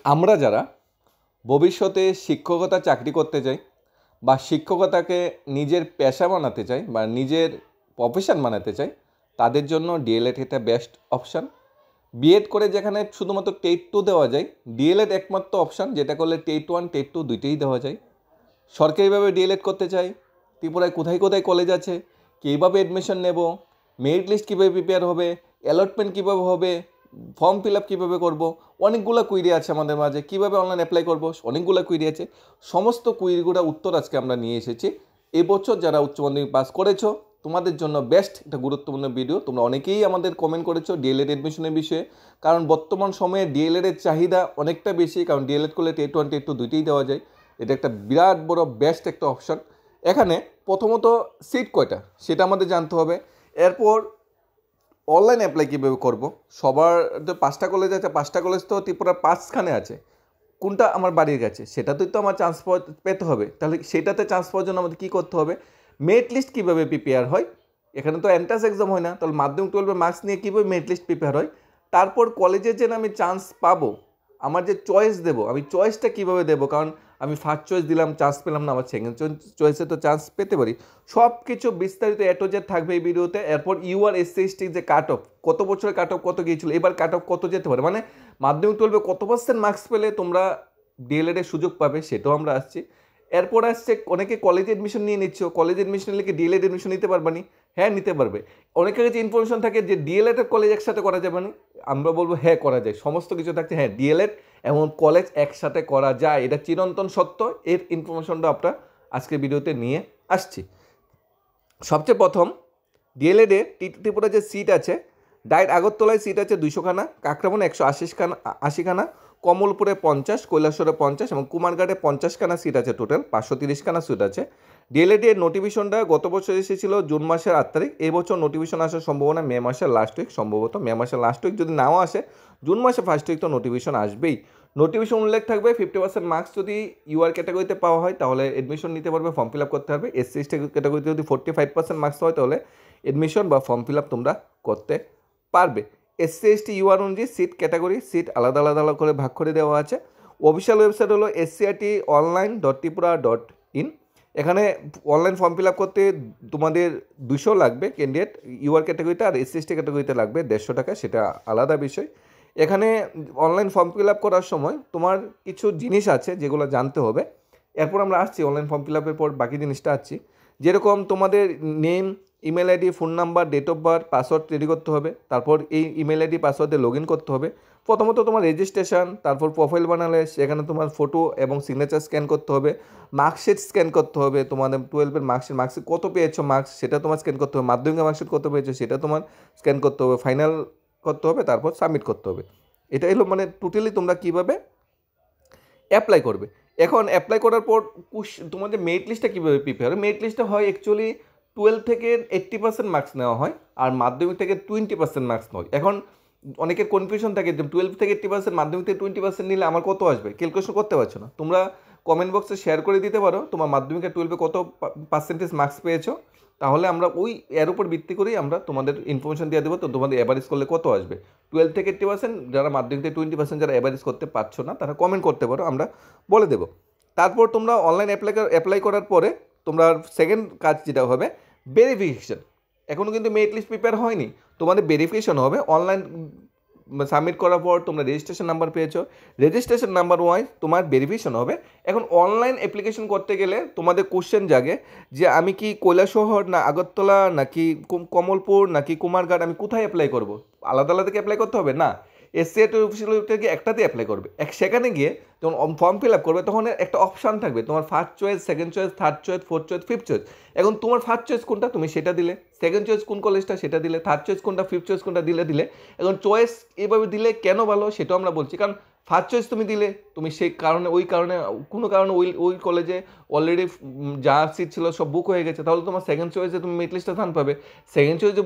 আমরা যারা ভবিষ্যতে শিক্ষকতা চাকরি করতে চাই বা শিক্ষকতাকে নিজের পেশা বানাতে চাই বা নিজের প্রফেশন বানাতে চাই, তাদের জন্য ডিএলএড একটা বেস্ট অপশান। বিএড করে যেখানে শুধুমাত্র টেট 2 দেওয়া যায়, ডিএলএড একমাত্র অপশান যেটা করলে টেট 1 টেট 2 দুইটাই দেওয়া যায়। সরকারিভাবে ডিএলএড করতে চাই, ত্রিপুরায় কোথায় কোথায় কলেজ আছে, কীভাবে অ্যাডমিশন নেব, মেরিট লিস্ট কীভাবে প্রিপেয়ার হবে, অ্যালটমেন্ট কীভাবে হবে, ফর্ম ফিল আপ কীভাবে করবো, অনেকগুলো কুইরি আছে আমাদের মাঝে, কীভাবে অনলাইন অ্যাপ্লাই করবো, অনেকগুলো কুইরি আছে। সমস্ত কুইরিগুলো উত্তর আজকে আমরা নিয়ে এসেছি। এবছর যারা উচ্চ মাধ্যমিক পাস করেছো তোমাদের জন্য বেস্ট একটা গুরুত্বপূর্ণ ভিডিও। তোমরা অনেকেই আমাদের কমেন্ট করেছো ডিএলএড অ্যাডমিশনের বিষয়ে, কারণ বর্তমান সময়ে ডিএলএডের চাহিদা অনেকটা বেশি, কারণ ডিএলএড করলে টেট 1 টেট 2 দুইটাই দেওয়া যায়। এটা একটা বিরাট বড় বেস্ট একটা অপশান। এখানে প্রথমত সিট কয়টা সেটা আমাদের জানতে হবে। এরপর অনলাইন অ্যাপ্লাই কীভাবে করবো, সবার তো 5টা কলেজ আছে, 5টা কলেজ তো ত্রিপুরার 5খানে আছে, কোনটা আমার বাড়ির কাছে সেটাতেই তো আমার চান্স পেতে হবে। তাহলে সেটাতে চান্স পাওয়ার জন্য আমাদের কী করতে হবে, মেরিট লিস্ট কীভাবে প্রিপেয়ার হয়। এখানে তো এন্ট্রান্স এক্সাম হয় না, তাহলে মাধ্যমিক 12-এর মার্কস নিয়ে কীভাবে মেরিট লিস্ট প্রিপেয়ার হয়। তারপর কলেজে যে আমি চান্স পাবো, আমার যে চয়েস দেবো, আমি চয়েসটা কীভাবে দেবো, কারণ আমি ফার্স্ট চয়েস দিলাম চান্স পেলাম না, আমার সেকেন্ড চয়েসে তো চান্স পেতে পারি। সব কিছু বিস্তারিত এ থাকবে এই ভিডিওতে। এরপর ইউআর এসসি এসটি যে কাট অফ, কত বছরের কাট অফ কত গিয়েছিল, এবার কাট অফ কত যেতে পারে, মানে মাধ্যমিক 12-এ কত পার্সেন্ট মার্কস পেলে তোমরা ডিএলএডের সুযোগ পাবে, সেটাও আমরা আসছি। এরপর আসছে অনেকে কলেজে অ্যাডমিশন নিয়ে নিচ্ছ, কলেজ অ্যাডমিশন নিলে ডিএলএড অ্যাডমিশন নিতে পারবে না? হ্যাঁ নিতে পারবে। অনেকের কাছে ইনফরমেশন থাকে যে ডিএলএড আর কলেজ একসাথে করা যাবে না, আমরা বলবো হ্যাঁ করা যায়। সমস্ত কিছু থাকছে হ্যাঁ ডিএলএড এবং কলেজ একসাথে করা যায়, এটা চিরন্তন সত্য। এর ইনফরমেশনটা আমরা আজকের ভিডিওতে নিয়ে আসছি। সবচেয়ে প্রথম ডিএলএডে ত্রিপুরা যে সিট আছে, ডাইরেক্ট আগরতলায় সিট আছে 200খানা, কাকরাবনে 180খানা, কমলপুরে 50, কৈলাসহরে 50 এবং কুমারঘাটে 50খানা সিট আছে, টোটাল 530খানা সিট আছে। ডিএলএড এর নোটিফিকেশনটা গত বছর এসেছিল জুন মাসের 8 তারিখ, এই বছর নোটিফিকেশন আসার সম্ভাবনা মে মাসের লাস্ট উইক, সম্ভবত মে মাসের লাস্ট উইক। যদি নাও আসে জুন মাসে ফার্স্ট উইক তো নোটিফিকেশন আসবেই। নোটিফিকেশন উল্লেখ থাকবে 50% মার্কস যদি ইউআর ক্যাটাগরিতে পাওয়া হয় তাহলে এডমিশন নিতে পারবে, ফর্ম ফিল আপ করতে হবে। এসসি এসটি ক্যাটাগরিতে যদি 45% মার্কস হয় তাহলে এডমিশন বা ফর্ম ফিল আপ তোমরা করতে পারবে। এসসি এসটি ইউআর অনুযায়ী সিট ক্যাটাগরি সিট আলাদা আলাদা করে ভাগ করে দেওয়া আছে। অফিসিয়াল ওয়েবসাইট হলো scrt.online.tripura.in। এখানে অনলাইন ফর্ম ফিল আপ করতে তোমাদের 200 লাগবে ক্যান্ডিডেট ইউআর ক্যাটাগরিতে, আর এসসি এসটি ক্যাটাগরিতে লাগবে 150 টাকা, সেটা আলাদা বিষয়। এখানে অনলাইন ফর্ম ফিল আপ করার সময় তোমার কিছু জিনিস আছে যেগুলো জানতে হবে। এরপর আমরা আসছি অনলাইন ফর্ম ফিল আপের পর বাকি জিনিসটা আসছি, যেরকম তোমাদের name, email ID, phone number, date of birth, password ready করতে হবে। তারপর এই ইমেল আইডি পাসওয়ার্ডে লগ ইন করতে হবে। প্রথমত তোমার রেজিস্ট্রেশন, তারপর প্রোফাইল বানালে সেখানে তোমার ফটো এবং সিগনেচার স্ক্যান করতে হবে, মার্কশিট স্ক্যান করতে হবে, তোমাদের 12-এর মার্কশিট কত পেয়েছো মার্কস সেটা তোমার স্ক্যান করতে হবে, মাধ্যমিকের মার্কশিট কত পেয়েছো সেটা তোমার স্ক্যান করতে হবে, ফাইনাল করতে হবে, তারপর সাবমিট করতে হবে। এটা হলো মানে টোটালি তোমরা কীভাবে অ্যাপ্লাই করবে। এখন অ্যাপ্লাই করার পর তোমাদের মেরিট লিস্টটা কীভাবে প্রিপেয়ার হয়। মেরিট লিস্টটা হয় অ্যাকচুয়ালি 12 থেকে 80% মার্কস নেওয়া হয়, আর মাধ্যমিক থেকে 20% মার্কস নয়। এখন অনেকের কনফিউশন থাকে যে 12 থেকে 80%, মাধ্যমিক থেকে 20% নিলে আমার কত আসবে, ক্যালকুলেশন করতে পারছো না। তোমরা কমেন্ট বক্সে শেয়ার করে দিতে পারো তোমার মাধ্যমিক আর 12-এ কত পার্সেন্টেজ মার্কস পেয়েছো, তাহলে আমরা ওই এর উপর ভিত্তি করেই আমরা তোমাদের ইনফরমেশন দিয়ে দেবো। তো তোমাদের অ্যাভারেজ করলে কত আসবে, 12 থেকে 80%, যারা মাধ্যমিক থেকে 20%, যারা অ্যাভারেজ করতে পারছো না তারা কমেন্ট করতে পারো, আমরা বলে দেবো। তারপর তোমরা অনলাইন অ্যাপ্লাই করার পরে তোমরা সেকেন্ড কাজ যেটা হবে ভেরিফিকেশন। এখনও কিন্তু মেরিট লিস্ট প্রিপেয়ার হয়নি, তোমাদের ভেরিফিকেশন হবে। অনলাইন সাবমিট করার পর তোমরা রেজিস্ট্রেশন নাম্বার পেয়েছো, রেজিস্ট্রেশন নাম্বার ওয়াইজ তোমার ভেরিফিকেশন হবে। এখন অনলাইন অ্যাপ্লিকেশন করতে গেলে তোমাদের কোশ্চেন জাগে যে আমি কি কৈলাসহর না আগরতলা নাকি কমলপুর নাকি কুমারঘাট, আমি কোথায় অ্যাপ্লাই করব, আলাদা আলাদা অ্যাপ্লাই করতে হবে না, এসসিআরটি অফিসিয়াল ওয়েবসাইটে গিয়ে একটাতে অ্যাপ্লাই করবে। সেখানে গিয়ে যখন ফর্ম ফিল আপ করবে তখন একটা অপশান থাকবে, তোমার first choice, second choice, third choice, fourth choice, fifth choice. এখন তোমার ফার্স্ট চয়েস কোনটা তুমি সেটা দিলে, সেকেন্ড চয়েস কোন কলেজটা সেটা দিলে, থার্ড চয়েস কোনটা, ফিফথ চয়েস কোনটা দিলে। এখন চয়েস এভাবে দিলে কেন ভালো সেটাও আমরা বলছি, কারণ ফার্স্ট চয়েস তুমি দিলে তুমি সেই কারণে কোনো কারণে ওই কলেজে অলরেডি যা সিট ছিল সব বুক হয়ে গেছে, তাহলে তোমার সেকেন্ড চয়েসে তুমি মেরিট লিস্টে স্থান পাবে। সেকেন্ড চয়েসে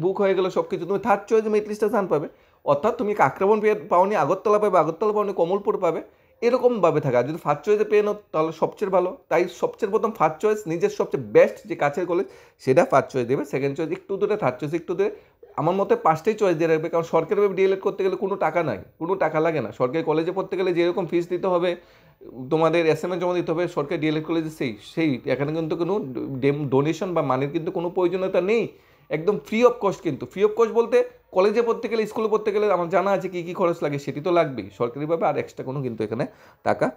বুক হয়ে গেলো সব কিছু, তুমি থার্ড চয়েসে মেরিট লিস্টে স্থান পাবে। অর্থাৎ তুমি কাকরাবন পাওনি, আগরতলা পাবে, আগরতলা পাওনি কমলপুর পাবে, এরকমভাবে থাকে। আর যদি ফার্স্ট চয়েসে পেয়ে নাও তাহলে সবচেয়ে ভালো। তাই সবচেয়ে প্রথম ফার্স্ট চয়েস, নিজের সবচেয়ে বেস্ট যে কাছের কলেজ সেটা ফার্স্ট চয়েস দেবে, সেকেন্ড চয়েস একটু দূরে, থার্ড চয়েস একটু দূরে, আমার মতে 5টাই চয়েস দিয়ে রাখবে, কারণ সরকারিভাবে ডিএলএড করতে গেলে কোনো টাকা নাই, কোনো টাকা লাগে না। সরকারি কলেজে পড়তে গেলে যেরকম ফিস দিতে হবে, তোমাদের এসএমএস জমা দিতে হবে, সরকারি ডিএলএড কলেজে সেই এখানে কিন্তু কোনো ডোনেশন বা মানির কিন্তু কোনো প্রয়োজনীয়তা নেই, একদম ফ্রি অফ কস্ট। কিন্তু ফ্রি অফ কস্ট বলতে কলেজে পড়তে গেলে, স্কুলে পড়তে গেলে আমার জানা আছে কী কী খরচ লাগে, সেটি তো লাগবেই সরকারিভাবে, আর এক্সট্রা কোনো কিন্তু এখানে টাকা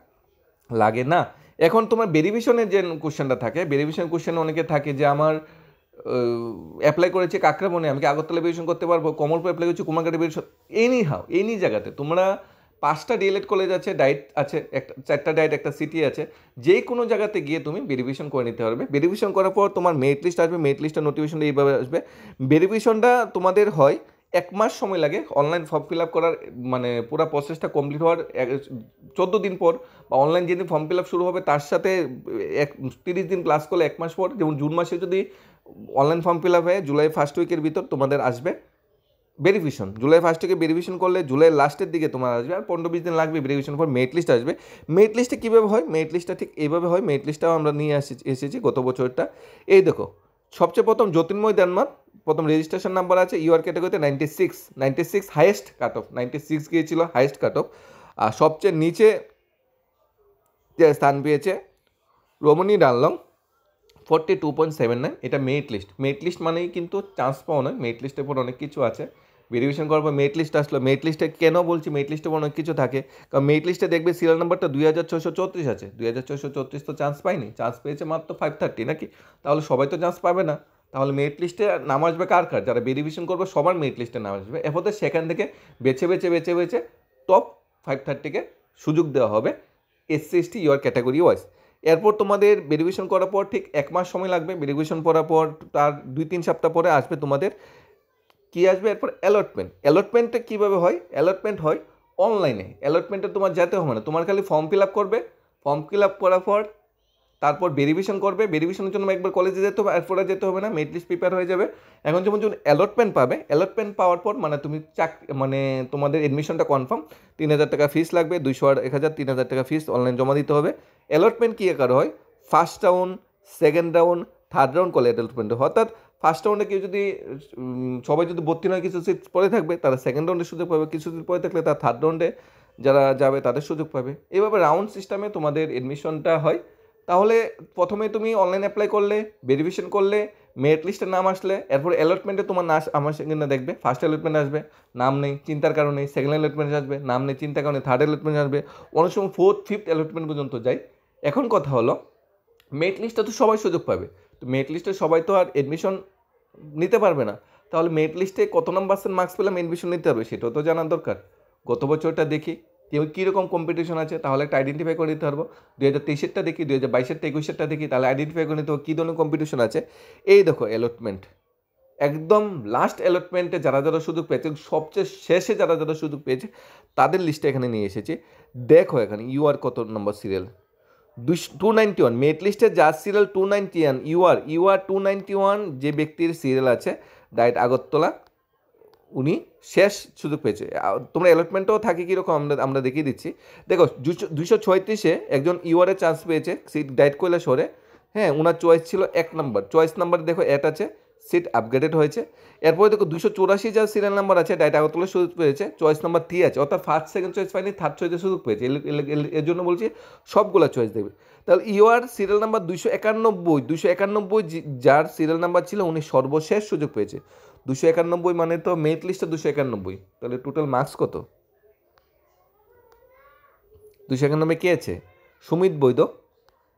লাগে না। এখন তোমার ভেরিফিকেশনের যে কোশ্চেনটা থাকে, ভেরিফিকেশন কোশ্চেন অনেকে থাকে যে আমার অ্যাপ্লাই করেছে কাকরাবনে, আমি কি আগরতলা ভেরিফিকেশন করতে পারবো, কমলপুর অ্যাপ্লাই করেছি কুমারঘাটে ভেরিফিকেশন, এনি জায়গাতে তোমরা 5টা ডিএলএড কলেজ আছে, ডায়েট আছে, 4টা ডায়েট, একটা সিটি আছে, যে কোনো জায়গাতে গিয়ে তুমি ভেরিফিকেশন করে নিতে পারবে। ভেরিফিকেশন করার পর তোমার মেরিট লিস্ট আসবে, মেরিট লিস্টের নোটিফিকেশনটা এইভাবে আসবে। ভেরিফিকেশনটা তোমাদের হয় 1 মাস সময় লাগে অনলাইন ফর্ম ফিল আপ করার, মানে পুরো প্রসেসটা কমপ্লিট হওয়ার 14 দিন পর, বা অনলাইন যেদিন ফর্ম ফিল আপ শুরু হবে তার সাথে 30 দিন ক্লাস করলে 1 মাস পর, যেমন জুন মাসে যদি অনলাইন ফর্ম ফিল আপ হয়ে জুলাই ফার্স্ট উইকের ভিতর তোমাদের আসবে ভেরিফিকেশন। জুলাই ফার্স্ট উইকে ভেরিফিকেশন করলে জুলাই লাস্টের দিকে তোমার আসবে, আর 15-20 দিন লাগবে ভেরিফিকেশন পর মেরিট লিস্ট আসবে। মেরিট লিস্টে কীভাবে হয়, মেরিট লিস্টটা ঠিক এইভাবে হয়। মেরিট লিস্টটাও আমরা নিয়ে এসেছি গত বছরটা। এই দেখো, সবচেয়ে প্রথম জ্যোতির্ময় দেনমার, প্রথম রেজিস্ট্রেশন নাম্বার আছে, ইউআর ক্যাটাগরিতে 96 হাইয়েস্ট কাট অফ, 96 গিয়েছিল হাইয়েস্ট কাট অফ। আর সবচেয়ে নিচে যে স্থান পেয়েছে রমণী ডানলং 42.79, এটা মেরিট লিস্ট। মেরিট লিস্ট মানেই কিন্তু চান্স পাওয়া নয়, মেরিট লিস্টের পর অনেক কিছু আছে। ভেরিফিকেশন করার পর মেরিট লিস্ট আসলো। মেরিট লিস্টে কেন বলছি মেরিট লিস্টের পর অনেক কিছু থাকে, কারণ মেরিট লিস্টে দেখবে সিরিয়াল নাম্বারটা 2634 আছে, 2634 তো চান্স পায়নি, চান্স পেয়েছে মাত্র 530 নাকি, তাহলে সবাই তো চান্স পাবে না। তাহলে মেরিট লিস্টে নাম আসবে কার, যারা ভেরিফিকেশন করবে সবার মেরিট লিস্টে নাম আসবে। এরপর সেখান থেকে বেছে টপ 530-কে সুযোগ দেওয়া হবে SC/ST ইউর ক্যাটাগরি ওয়াইজ। এরপর তোমাদের ভেরিফিকেশন করার পর ঠিক 1 মাস সময় লাগবে। ভেরিফিকেশন করার পর তার 2-3 সপ্তাহ পরে আসবে তোমাদের কী আসবে, এরপর অ্যালটমেন্ট। অ্যালটমেন্টটা কীভাবে হয়, অ্যালটমেন্ট হয় অনলাইনে। অ্যালটমেন্টে তোমার যেতে হবে না, তোমার খালি ফর্ম ফিল আপ করবে, ফর্ম ফিল আপ করার পর তারপর ভেরিফিকেশন করবে। ভেরিফিকেশনের জন্য একবার কলেজে যেতে হবে, এরপরে যেতে হবে না, মেরিট লিস্ট প্রিপেয়ার হয়ে যাবে। এখন যখন অ্যালটমেন্ট পাবে, অ্যালটমেন্ট পাওয়ার পর মানে তুমি মানে তোমাদের এডমিশনটা কনফার্ম, 3000 টাকা ফিস লাগবে, 200 আর 1000, 3000 টাকা ফিস অনলাইন জমা দিতে হবে। অ্যালটমেন্ট কী আকার হয়, first round, second round, third round করলে অ্যালটমেন্ট হয়। অর্থাৎ ফার্স্ট রাউন্ডে কেউ যদি সবাই যদি ভর্তি নয়, কিছু সিট পরে থাকবে, তারা সেকেন্ড রাউন্ডে সুযোগ পাবে, কিছু সিট পরে থাকলে তারা থার্ড রাউন্ডে যারা যাবে তাদের সুযোগ পাবে। এইভাবে রাউন্ড সিস্টেমে তোমাদের এডমিশনটা হয়। তাহলে প্রথমে তুমি অনলাইন অ্যাপ্লাই করলে, ভেরিফিকেশন করলে, মেরিট লিস্টের নাম আসলে, এরপর অ্যালটমেন্টে তোমার নাম আমার সেখানে দেখবে, ফার্স্ট অ্যালটমেন্ট আসবে, নাম নেই চিন্তার কারণে, সেকেন্ড অ্যালটমেন্ট আসবে, নাম নেই চিন্তার কারণে, থার্ড অ্যালটমেন্ট আসবে, অনেক সময় 4th, 5th অ্যালটমেন্ট পর্যন্ত যায়। এখন কথা হলো মেরিট লিস্টে তো সবাই সুযোগ পাবে, তো মেরিট লিস্টে সবাই তো আর এডমিশন নিতে পারবে না। তাহলে মেরিট লিস্টে কত নাম্বার মার্কস পেলাম এডমিশন নিতে হবে, সেটাও তো জানার দরকার। গত বছরটা দেখি কীরকম কম্পিটিশন আছে, তাহলে একটা আইডেন্টিফাই করে নিতে পারবো। 2023-এরটা দেখি, 2022-এরটা, 21-এরটা দেখি, তাহলে আইডেন্টিফাই করে নিতে হবে কী ধরনের কম্পিটিশন আছে। এই দেখো অ্যালটমেন্ট, একদম লাস্ট অ্যালটমেন্টে যারা যারা সুযোগ পেয়েছে, সবচেয়ে শেষে যারা যারা সুযোগ পেয়েছে তাদের লিস্টে এখানে নিয়ে এসেছি। দেখো এখানে ইউআর কত নম্বর সিরিয়াল, 291, মেরিট লিস্টে যার সিরিয়াল 291, ইউআর 291 যে ব্যক্তির সিরিয়াল আছে ডাইরেক্ট আগরতলা, উনি শেষ সুযোগ পেয়েছে। তোমরা অ্যালটমেন্টও থাকে কীরকম আমরা দেখিয়ে দিচ্ছি। দেখো 236-এ একজন ইউআরের চান্স পেয়েছে সিট ডাইরেক্ট কৈলাসহরে। হ্যাঁ, ওনার চয়েস ছিল 1 নম্বর, চয়েস নাম্বার দেখো 8 আছে, সিট আপগ্রেডেড হয়েছে। এরপরে দেখো 284 যার সিরিয়াল নাম্বার আছে ডাইরেক্ট আগরতলা সুযোগ পেয়েছে, চয়েস নাম্বার 3 আছে, অর্থাৎ ফার্স্ট সেকেন্ড চয়েস পাইনি, থার্ড চয়েসে সুযোগ পেয়েছে। এর জন্য বলছি সবগুলো চয়েস দেবে। তাহলে ইউআর সিরিয়াল নাম্বার 291 যার সিরিয়াল নাম্বার ছিল উনি সর্বশেষ সুযোগ পেয়েছে। 291 মানে তো মেরিট লিস্টে 291, তাহলে টোটাল মার্কস কত, 291 কে আছে, সুমিত বৈদ্য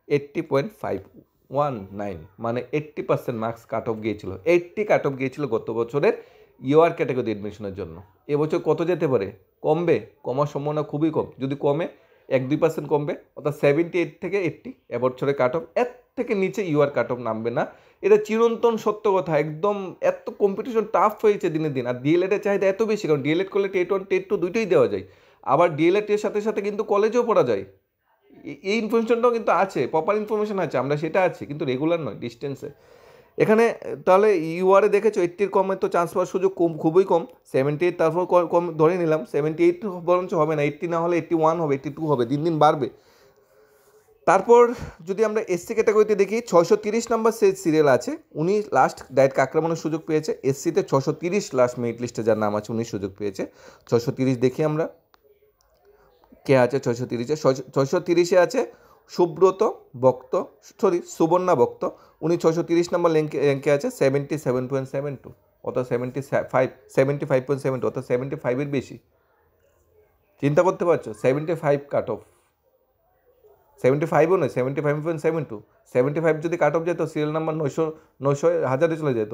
80.519, মানে 80% মার্কস কাট অফ গিয়েছিল, 80 কাট অফ গিয়েছিল গত বছরের ইউআর ক্যাটাগরি অ্যাডমিশনের জন্য। এবছর কত যেতে পারে, কমবে, কমার সম্ভাবনা খুবই কম, যদি কমে 1-2% কমবে, অর্থাৎ 78 থেকে 80 এবছরে কাট অফ, এর থেকে নিচে ইউআর কাট অফ নামবে না। এটা চিরন্তন সত্য কথা, একদম এত কম্পিটিশন টাফ হয়েছে দিনে দিন। আর ডিএলএডের চাহিদা এত বেশি, কারণ ডিএলএড করলে টেট 1 টেট 2 দুইটাই দেওয়া যায়, আবার ডিএলএডের সাথে সাথে কিন্তু কলেজেও পড়া যায়। এই ইনফরমেশনটাও কিন্তু আছে, প্রপার ইনফরমেশন আছে, আমরা সেটা আছি, কিন্তু রেগুলার নয়, ডিস্টেন্সে। এখানে তাহলে ইউআরে দেখেছো 80-র কমে তো চান্স পাওয়ার সুযোগ খুবই কম। 78 তারপর কম ধরে নিলাম, 78 বরঞ্চ হবে না, 80 না হলে 81 হবে, 82 হবে, দিন দিন বাড়বে। তারপর যদি আমরা এসসি ক্যাটাগরিতে দেখি 630 নম্বর সিরিয়াল আছে, উনি লাস্ট ডায়েট আক্রমণের সুযোগ পেয়েছে। এসসিতে 630 লাস্ট মেরিট লিস্টে যার নাম আছে উনি সুযোগ পেয়েছে। 630 দেখি আমরা কে আছে 630-এ। 630-এ আছে সুবর্ণা ভক্ত, উনি 630 নম্বর র্যাঙ্কে আছে, 77.72 অর্থাৎ 75.72 অর্থাৎ 75-এর বেশি। চিন্তা করতে পারছো, 75 কাট অফ, 75ও নয়, 75.72, 75 যদি কাট অফ যেত সিরিয়াল নাম্বার 900 চলে যেত।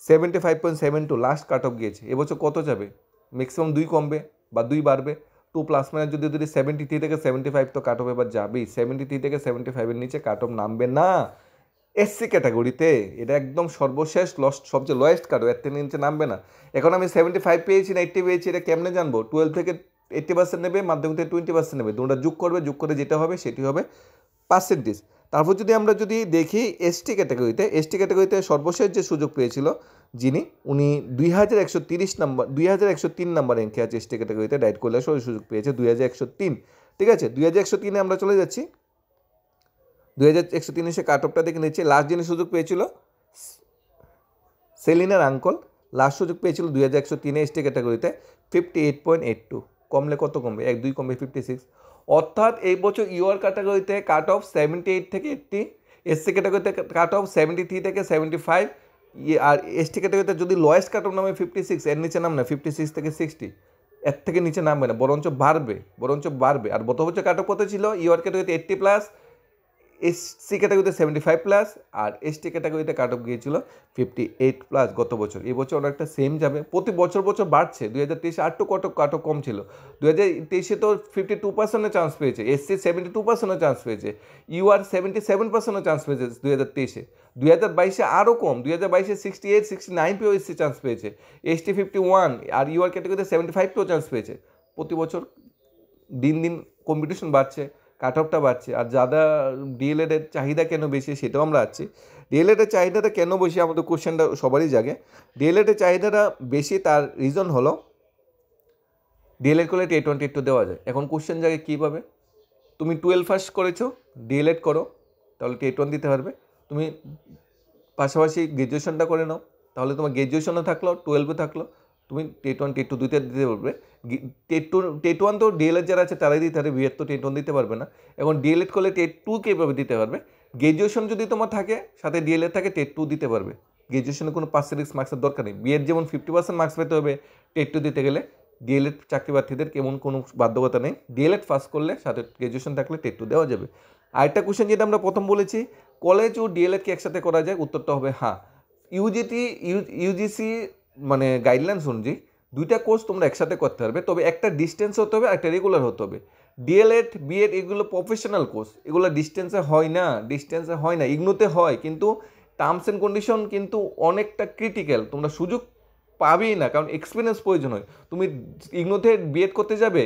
75.72 লাস্ট কাট অফ গিয়েছে। এবছর কত যাবে? ম্যাক্সিমাম 2 কমবে বা 2 বাড়বে। 2 প্লাস মাইনাস যদি 73 থেকে 75 তো কাট অফ এবার যাবেই। 73 থেকে 75-এর নিচে কাট অফ নামবে না এসসি ক্যাটাগরিতে। এটা একদম সর্বশেষ সবচেয়ে লোয়েস্ট কাট অফ, এর থেকে নিচে নামবে না। এখন আমি 75 পেয়েছি না 80 পেয়েছি, এটা কেমনে জানবো? 12 থেকে 80% নেবে, মাধ্যমিক থেকে 20% নেবে, তোমরা যোগ করে যেটা হবে সেটি হবে পার্সেন্টেজ। তারপর যদি আমরা দেখি এসটি ক্যাটাগরিতে সর্বশেষ যে সুযোগ পেয়েছিল যিনি, উনি 2103 নাম্বার র্যাঙ্কে আছে এসটি ক্যাটাগরিতে, ডায়েট কৈলাসও সুযোগ পেয়েছে 2103। ঠিক আছে, 2103-এ আমরা চলে যাচ্ছি। 2103 এসে কাট অফটা দেখে নিচ্ছে। লাস্ট যিনি সুযোগ পেয়েছিল সেলিনার আঙ্কল, লাস্ট সুযোগ পেয়েছিল 2103-এ এসটি ক্যাটাগরিতে 58.82। কমলে কত কমবে? 1-2 কমবে 56। অর্থাৎ এই বছর ইউআর ক্যাটাগরিতে কাট অফ 78 থেকে 80, এসসি ক্যাটাগরিতে কাট অফ 73 থেকে 75, আর এসটি ক্যাটাগরিতে যদি লোয়েস্ট কাট অফ নামে 56, এর নিচে নাম না 56 থেকে 60, এর থেকে নিচে নামবে না, বরঞ্চ বাড়বে। আর গত বছর কাট অফ কত ছিল? ইউআর ক্যাটাগরিতে 80+, এসসি ক্যাটাগরিতে 75+, আর এসটি ক্যাটাগরিতে কাট অফ গিয়েছিল 58+ গত বছর। এই বছর অনেকটা সেম যাবে, প্রতি বছর বাড়ছে। 2023-এ আর একটু কাট অফ কম ছিল, 2023-এ তো 52%-এর চান্স পেয়েছে, এসসি 72%-এর চান্স পেয়েছে, ইউআর 77%-এর চান্স পেয়েছে 2023-এ। 2022-এ আরও কম, 2022-এ 68-69 পেয়েও এসসি চান্স পেয়েছে, এসটি 51, আর ইউআর ক্যাটাগরিতে 75 পেয়েও চান্স পেয়েছে। প্রতি বছর দিন দিন কম্পিটিশন বাড়ছে, কাট অফটা বাড়ছে। আর যারা ডিএলএডের চাহিদা কেন বেশি সেটাও আমরা আছি। ডিএলএডের চাহিদাটা কেন বেশি আমাদের কোশ্চেনটা সবারই জাগে। ডিএলএডের চাহিদাটা বেশি, তার রিজন হলো ডিএলএড করলে T20 দেওয়া যায়। এখন কোশ্চেন জাগে কীভাবে? তুমি 12 পাস করেছো, ডিএলএড করো, তাহলে T20 দিতে পারবে। তুমি পাশাপাশি গ্র্যাজুয়েশনটা করে নাও, তাহলে তোমার গ্র্যাজুয়েশনও থাকলো, 12 থাকলো, তুমি T20 দুইটা দিতে পারবে। T1 তো ডিএলএড যারা আছে তারাই দিতে পারবে, বিএড তো T1 দিতে পারবে না। এখন ডিএলএড করলে T2 কীভাবে দিতে পারবে? গ্র্যাজুয়েশন যদি তোমার থাকে, সাথে ডিএলএড থাকে, T2 দিতে পারবে। গ্র্যাজুয়েশনে কোনো পার্সেন্টেজ মার্কসের দরকার নেই। বিএড যেমন 50% মার্কস পেতে হবে T2 দিতে গেলে, ডিএলএড চাকরি প্রার্থীদের কেমন কোনো বাধ্যকতা নেই। ডিএলএড পাস করলে সাথে গ্র্যাজুয়েশন থাকলে T2 দেওয়া যাবে। আরেকটা কোশ্চেন যেটা আমরা প্রথম বলেছি, কলেজ ও ডিএলএড কি একসাথে করা যায়? উত্তরটা হবে হ্যাঁ। ইউজিসি মানে গাইডলাইন্স অনুযায়ী দুইটা কোর্স তোমরা একসাথে করতে পারবে, তবে একটা ডিস্টেন্স হতে হবে, একটা রেগুলার হতে হবে। ডিএলএড বিএড এগুলো প্রফেশনাল কোর্স, এগুলো ডিস্টেন্সে হয় না। ইগনোতে হয়, কিন্তু টার্মস অ্যান্ড কন্ডিশন কিন্তু অনেকটা ক্রিটিক্যাল, তোমরা সুযোগ পাবেই না, কারণ এক্সপিরিয়েন্স প্রয়োজন হয়। তুমি ইগনোতে বিএড করতে যাবে,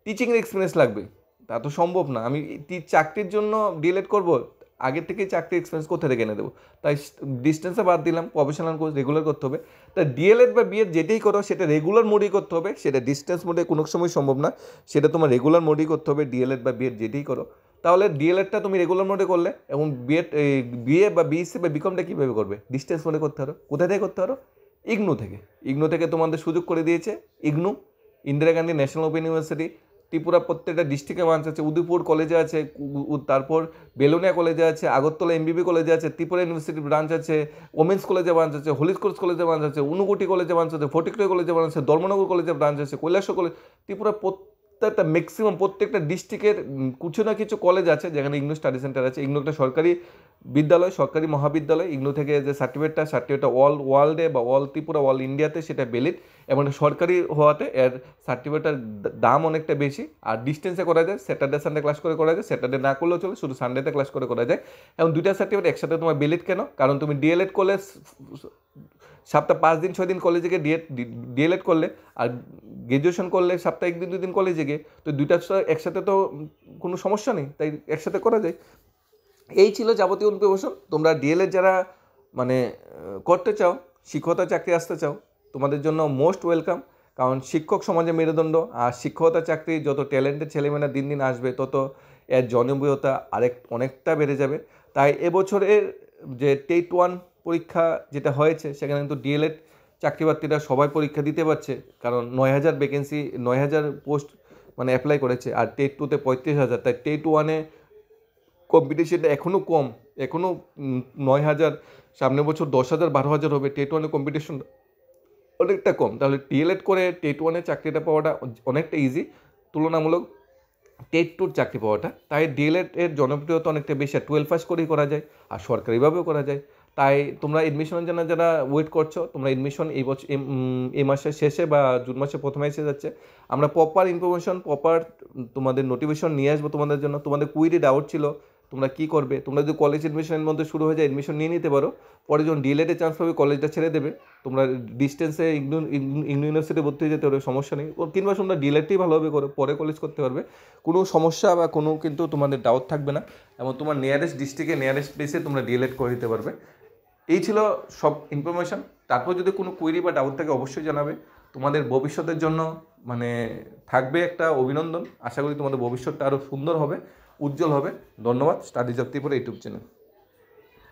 টিচিংয়ের এক্সপিরিয়েন্স লাগবে, তা তো সম্ভব না। আমি চাকরির জন্য ডিএলএড করব, আগের থেকেই চাকরির এক্সপিরিয়েন্স কোথা থেকে এনে দেবো? তাই ডিস্টেন্সে বাদ দিলাম, প্রফেশনাল কোর্স রেগুলার করতে হবে। তাই ডিএলএড বা বিএড যেটাই করো সেটা রেগুলার মোডেই করতে হবে, সেটা ডিস্টেন্স মোডে কোনো সময় সম্ভব না, সেটা তোমার রেগুলার মোডেই করতে হবে। ডিএলএড বা বিএড যেটাই করো, তাহলে ডিএলএডটা তুমি রেগুলার মোডে করলে, এবং বিএ বা বিএসসি বা বিকমটা কীভাবে করবে? ডিস্টেন্স মোডে করতে পারো। কোথায় থেকে করতে পারো? ইগনু থেকে তোমাদের সুযোগ করে দিয়েছে IGNOU, Indira Gandhi national open university. Tripura প্রত্যেকটা ডিস্ট্রিক্টে ব্রাঞ্চ আছে, উদয়পুর কলেজে আছে, তারপর বেলুনিয়া কলেজে আছে, আগরতলা এমবিবি কলেজে আছে, ত্রিপুরা ইউনিভার্সিটি ব্রাঞ্চ আছে, ওমেন্স কলেজে ব্রাঞ্চ আছে, হলিস্কোর্স কলেজে ব্রাঞ্চ আছে, উনকোটি কলেজে ব্রাঞ্চ আছে, ফটিকটুই কলেজে ব্রাঞ্চ আছে, ধর্মনগর কলেজে ব্রাঞ্চ আছে, কৈলাসহর কলেজ। ত্রিপুরা প্রত্যেকটা ম্যাক্সিমাম প্রত্যেকটা ডিস্ট্রিক্টের কিছু না কিছু কলেজ আছে যেখানে ইগনু স্টাডি সেন্টার আছে। ইগনু একটা সরকারি বিদ্যালয়, সরকারি মহাবিদ্যালয়। ইগনু থেকে যে সার্টিফিকেটটা অল ওয়ার্ল্ডে বা অল ত্রিপুরা অল ইন্ডিয়াতে সেটা ভ্যালিড, এবং সরকারি হওয়াতে এর সার্টিফিকেটের দাম অনেকটা বেশি। আর ডিস্টেন্সে করা যায়, স্যাটারডে সানডে ক্লাস করে করা যায়, স্যাটারডে না করলেও চলে, শুধু সানডেতে ক্লাস করে করা যায়। এবং দুইটা সার্টিফিকেট একসাথে তোমার ভ্যালিড কেন? কারণ তুমি ডিএলএড করলে সপ্তাহে 5 দিন 6 দিন কলেজে গিয়ে ডিএলএড করলে, আর গ্র্যাজুয়েশন করলে সপ্তাহে 1 দিন 2 দিন কলেজে গিয়ে, তো দুইটা একসাথে তো কোনো সমস্যা নেই, তাই একসাথে করা যায়। এই ছিল যাবতীয় ইনফরমেশন। তোমরা ডিএলএড যারা মানে করতে চাও, শিক্ষকতা চাকরি আসতে চাও, তোমাদের জন্য মোস্ট ওয়েলকাম। কারণ শিক্ষক সমাজে মেরুদণ্ড, আর শিক্ষকতা চাকরি যত ট্যালেন্টেড ছেলেমেয়েরা দিন দিন আসবে, তত এর জনপ্রিয়তা অনেকটা বেড়ে যাবে। তাই এবছরের যে টেট 1 পরীক্ষা যেটা হয়েছে সেখানে কিন্তু ডিএলএড চাকরিপ্রার্থীরা সবাই পরীক্ষা দিতে পারছে, কারণ 9,000 ভ্যাকেন্সি, 9,000 পোস্ট মানে অ্যাপ্লাই করেছে, আর টেট 2-তে 35,000। তাই টেট 1-এ কম্পিটিশনটা এখনও কম, এখনও 9,000, সামনের বছর 10,000 12,000 হবে। টেট 1-এ কম্পিটিশন অনেকটা কম। তাহলে ডিএলএড করে টেট 1-এ চাকরিটা পাওয়াটা অনেকটা ইজি তুলনামূলক টেট 2-র চাকরি পাওয়াটা। তাই ডিএলএড এর জনপ্রিয়তা অনেকটা বেশি। 12 পাস করেই করা যায়, আর সরকারিভাবেও করা যায়। তাই তোমরা এডমিশনের জন্য যারা ওয়েট করছো, তোমরা এডমিশন এই মাসের শেষে বা জুন মাসের প্রথমে এসে যাচ্ছে। আমরা প্রপার ইনফরমেশন, প্রপার তোমাদের নোটিফিকেশন নিয়ে আসবো তোমাদের জন্য। তোমাদের কুইরি ডাউট ছিল তোমরা কী করবে, তোমরা যদি কলেজ এডমিশনের মধ্যে শুরু হয়ে যায় এডমিশন নিয়ে নিতে পারো, পরে যখন ডিএলএডে চান্স পাবে কলেজটা ছেড়ে দেবে, তোমরা ডিস্টেন্সে ইগনু ইউনিভার্সিটি ভর্তি হয়ে যেতে পারবে, সমস্যা নেই। কিংবা তোমরা ডিএলএডটাই ভালোভাবে করো, পরে কলেজ করতে পারবে, কোনো সমস্যা বা কোনো কিন্তু তোমাদের ডাউট থাকবে না, এবং তোমার নিয়ারেস্ট ডিস্ট্রিক্টে নিয়ারেস্ট প্লেসে তোমরা ডিএলএড করে দিতে পারবে। এই ছিল সব ইনফরমেশান। তারপর যদি কোনো কোয়েরি বা ডাউট থাকে অবশ্যই জানাবে। তোমাদের ভবিষ্যতের জন্য মানে থাকবে একটা অভিনন্দন। আশা করি তোমাদের ভবিষ্যৎটা আরও সুন্দর হবে, উজ্জ্বল হবে। ধন্যবাদ। Studies of Tripura YouTube channel.